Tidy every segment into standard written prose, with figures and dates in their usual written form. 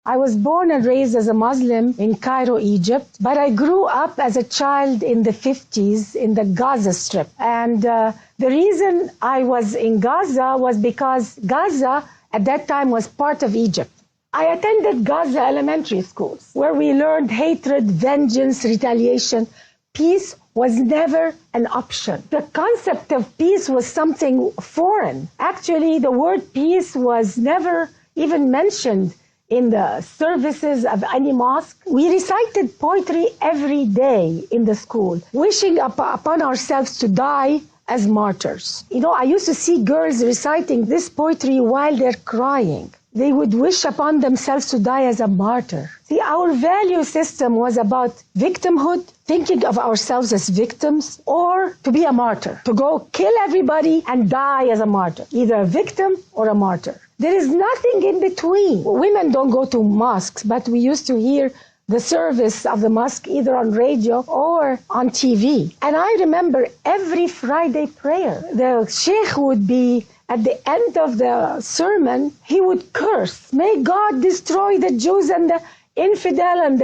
I was born and raised as a Muslim in Cairo, Egypt, but I grew up as a child in the 50s in the Gaza Strip. And the reason I was in Gaza was because Gaza at that time was part of Egypt. I attended Gaza elementary schools where we learned hatred, vengeance, retaliation. Peace was never an option. The concept of peace was something foreign. Actually, the word peace was never even mentioned in the services of any mosque. We recited poetry every day in the school, wishing upon ourselves to die as martyrs. You know, I used to see girls reciting this poetry while they're crying. They would wish upon themselves to die as a martyr. See, our value system was about victimhood, thinking of ourselves as victims, or to be a martyr, to go kill everybody and die as a martyr, either a victim or a martyr. There is nothing in between. Women don't go to mosques, but we used to hear the service of the mosque either on radio or on TV. And I remember every Friday prayer, the sheikh would be at the end of the sermon, he would curse, may God destroy the Jews and the infidel and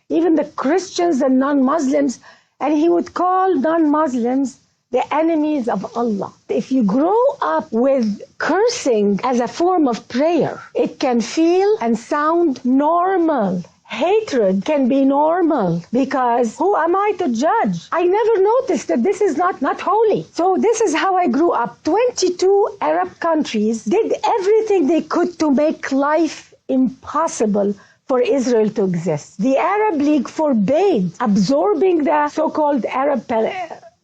even the Christians and non-Muslims. And he would call non-Muslims the enemies of Allah. If you grow up with cursing as a form of prayer, it can feel and sound normal. Hatred can be normal because who am I to judge? I never noticed that this is not holy. So this is how I grew up. 22 Arab countries did everything they could to make life impossible for Israel to exist. The Arab League forbade absorbing the so-called Arab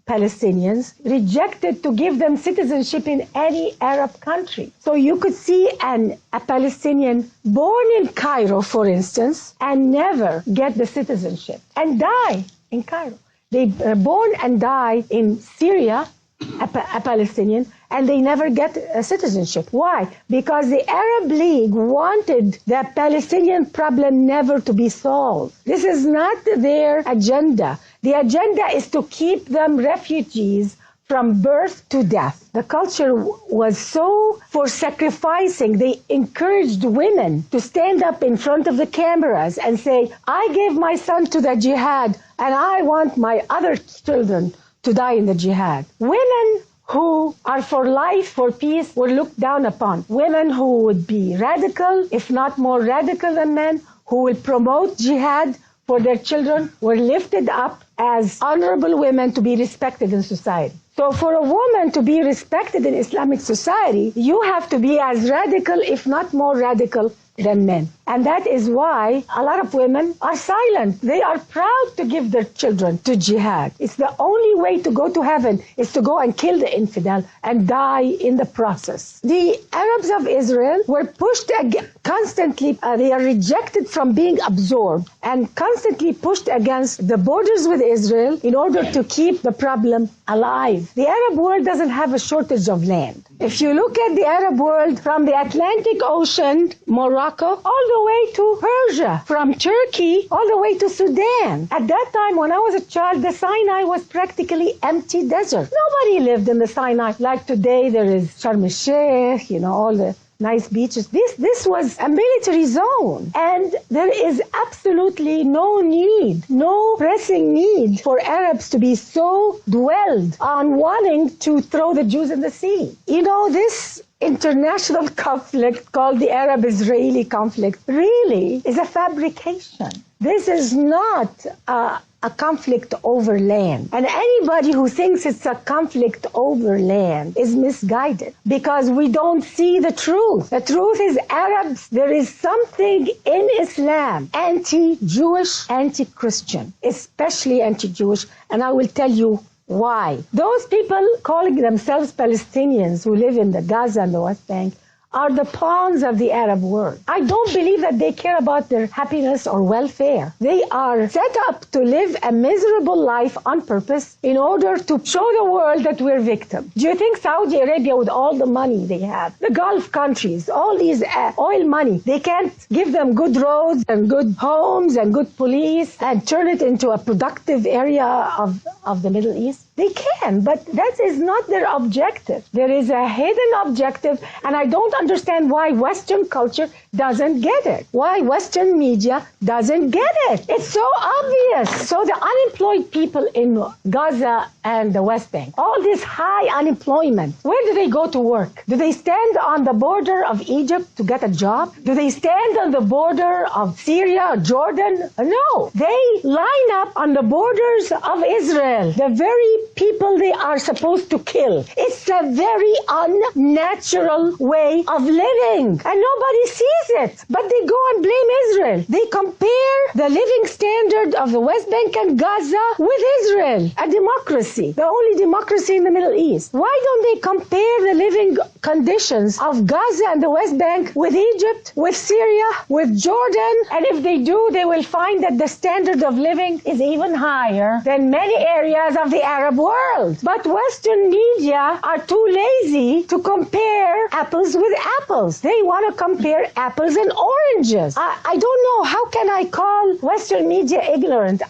Palestinians, rejected to give them citizenship in any Arab country. So you could see a Palestinian born in Cairo, for instance, and never get the citizenship and die in Cairo. They are born and die in Syria, a Palestinian, and they never get a citizenship. Why? Because the Arab League wanted the Palestinian problem never to be solved. This is not their agenda. The agenda is to keep them refugees from birth to death. The culture was so for sacrificing. They encouraged women to stand up in front of the cameras and say, I gave my son to the jihad and I want my other children to die in the jihad. Women who are for life, for peace, were looked down upon. Women who would be radical, if not more radical than men, who will promote jihad for their children, were lifted up as honorable women to be respected in society. So for a woman to be respected in Islamic society, you have to be as radical, if not more radical, than men. And that is why a lot of women are silent. They are proud to give their children to jihad. It's the only way to go to heaven is to go and kill the infidel and die in the process. The Arabs of Israel were pushed constantly, they are rejected from being absorbed and constantly pushed against the borders with Israel in order to keep the problem alive. The Arab world doesn't have a shortage of land. If you look at the Arab world from the Atlantic Ocean, Morocco, all the way to Persia, from Turkey all the way to Sudan. At that time, when I was a child, the Sinai was practically empty desert. Nobody lived in the Sinai. Like today, there is Sharm el-Sheikh, you know, all the nice beaches. This was a military zone. And there is absolutely no need, no pressing need for Arabs to be so dwelled on wanting to throw the Jews in the sea. You know, this international conflict called the Arab-Israeli conflict really is a fabrication. This is not a conflict over land. And anybody who thinks it's a conflict over land is misguided because we don't see the truth. The truth is Arabs, there is something in Islam anti-Jewish, anti-Christian, especially anti-Jewish, and I will tell you why. Those people calling themselves Palestinians who live in the Gaza and the West Bank are the pawns of the Arab world. I don't believe that they care about their happiness or welfare. They are set up to live a miserable life on purpose in order to show the world that we're victims. Do you think Saudi Arabia, with all the money they have, the Gulf countries, all these oil money, they can't give them good roads and good homes and good police and turn it into a productive area of the Middle East? They can, but that is not their objective. There is a hidden objective, and I don't understand why Western culture doesn't get it. Why Western media doesn't get it. It's so obvious. So the unemployed people in Gaza and the West Bank, all this high unemployment, where do they go to work? Do they stand on the border of Egypt to get a job? Do they stand on the border of Syria, Jordan? No. They line up on the borders of Israel, the very people they are supposed to kill. It's a very unnatural way of living, and nobody sees it. But they go and blame Israel. They compare the living standard of the West Bank and Gaza with Israel, a democracy, the only democracy in the Middle East. Why don't they compare the living conditions of Gaza and the West Bank with Egypt, with Syria, with Jordan? And if they do, they will find that the standard of living is even higher than many areas of the Arab world. But Western media are too lazy to compare apples with apples. They want to compare apples and oranges. I don't know, how can I call Western media ignorant?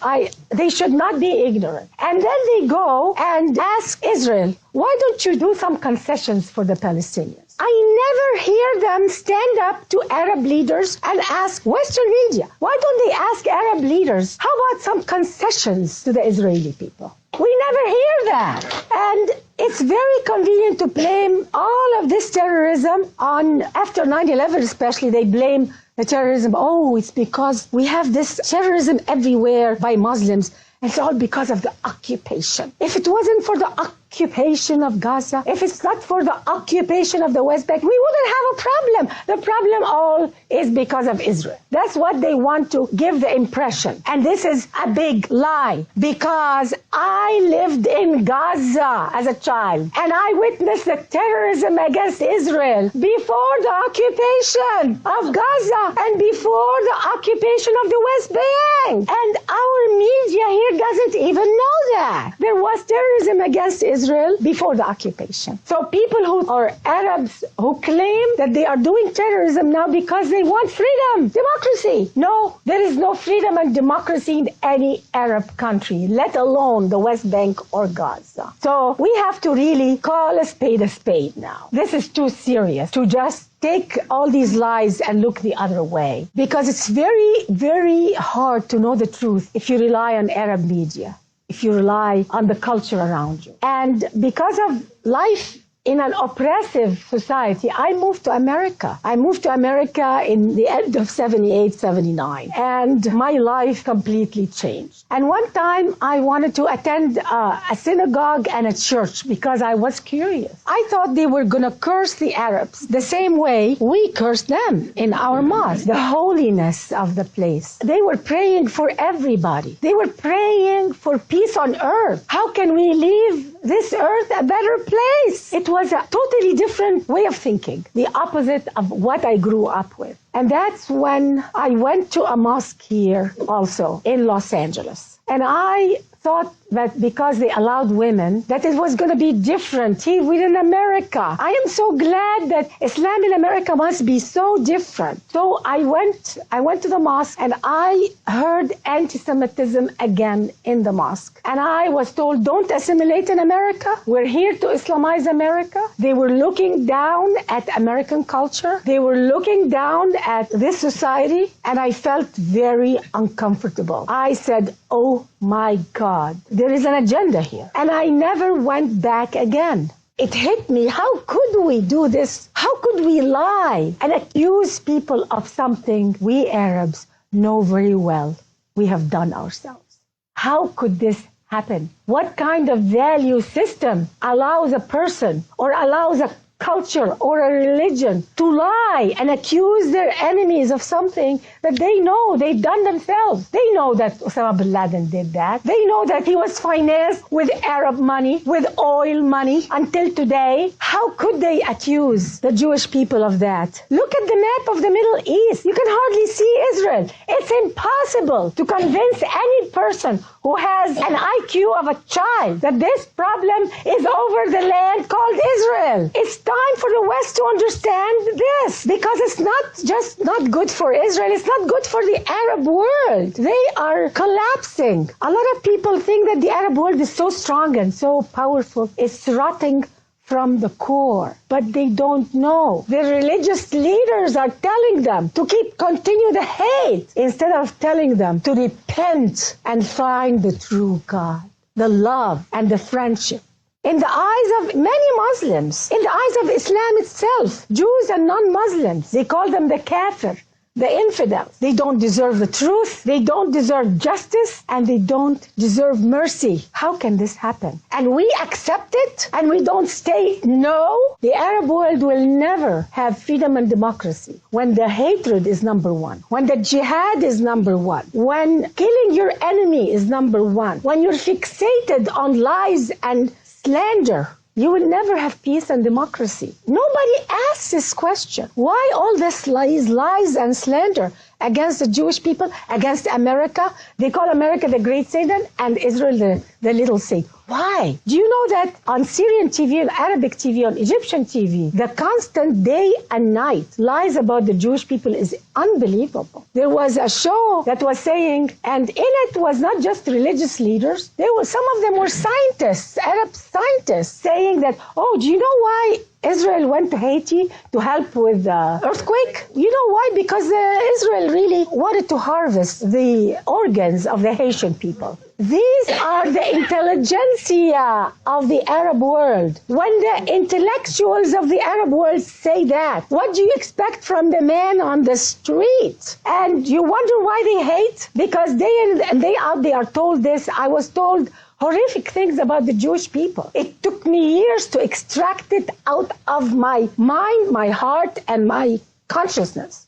They should not be ignorant. And then they go and ask Israel, why don't you do some concessions for the Palestinians? I never hear them stand up to Arab leaders and ask Western media, why don't they ask Arab leaders, how about some concessions to the Israeli people? We never hear that. And it's very convenient to blame all of this terrorism on, after 9/11 especially, they blame the terrorism. Oh, it's because we have this terrorism everywhere by Muslims. It's all because of the occupation. If it wasn't for the occupation of Gaza, if it's not for the occupation of the West Bank, we wouldn't have a problem. The problem all is because of Israel. That's what they want to give the impression. And this is a big lie, because I lived in Gaza as a child, and I witnessed the terrorism against Israel before the occupation of Gaza and before the occupation of the West Bank. And our media here doesn't even know that. There was terrorism against Israel before the occupation. So people who are Arabs who claim that they are doing terrorism now because they want freedom, democracy. No, there is no freedom and democracy in any Arab country, let alone the West Bank or Gaza. So we have to really call a spade now. This is too serious to just take all these lies and look the other way, because it's very, very hard to know the truth if you rely on Arab media, if you rely on the culture around you. And because of life in an oppressive society, I moved to America. I moved to America in the end of 78, 79, and my life completely changed. And one time I wanted to attend a synagogue and a church because I was curious. I thought they were going to curse the Arabs the same way we cursed them in our mosque, the holiness of the place. They were praying for everybody. They were praying for peace on earth. How can we leave this earth a better place? It was a totally different way of thinking, the opposite of what I grew up with. And that's when I went to a mosque here also in Los Angeles. And I thought that because they allowed women, that it was going to be different here within America. I am so glad that Islam in America must be so different. So I went to the mosque and I heard anti-Semitism again in the mosque. And I was told, don't assimilate in America. We're here to Islamize America. They were looking down at American culture. They were looking down at this society. And I felt very uncomfortable. I said, oh my God, there is an agenda here. And I never went back again. It hit me. How could we do this? How could we lie and accuse people of something we Arabs know very well we have done ourselves? How could this happen? What kind of value system allows a person or allows a culture or a religion to lie and accuse their enemies of something that they know they've done themselves? They know that Osama bin Laden did that. They know that he was financed with Arab money, with oil money until today. How could they accuse the Jewish people of that? Look at the map of the Middle East. You can hardly see Israel. It's impossible to convince any person who has an IQ of a child that this problem is over the land called Israel. It's time for the West to understand this, because it's not just not good for Israel, it's not good for the Arab world. They are collapsing. A lot of people think that the Arab world is so strong and so powerful. It's rotting from the core, but they don't know. The religious leaders are telling them to continue the hate instead of telling them to repent and find the true God, the love and the friendship. In the eyes of many Muslims, in the eyes of Islam itself, Jews and non-Muslims, they call them the kafir, the infidels. They don't deserve the truth, they don't deserve justice, and they don't deserve mercy. How can this happen? And we accept it, and we don't say no. The Arab world will never have freedom and democracy when the hatred is number one, when the jihad is number one, when killing your enemy is number one, when you're fixated on lies and slander. You will never have peace and democracy. Nobody asks this question. Why all this lies and slander against the Jewish people, against America? They call America the great Satan and Israel the little Satan. Why? Do you know that on Syrian TV, on Arabic TV, on Egyptian TV, the constant day and night lies about the Jewish people is unbelievable. There was a show that was saying, and in it was not just religious leaders, some of them were scientists, Arab scientists, saying that, oh, do you know why Israel went to Haiti to help with the earthquake? You know why? Because Israel really wanted to harvest the organs of the Haitian people. These are the intelligentsia of the Arab world. When the intellectuals of the Arab world say that, what do you expect from the man on the street? And you wonder why they hate? Because day in and day out they are told this. I was told horrific things about the Jewish people. It took me years to extract it out of my mind, my heart, and my consciousness.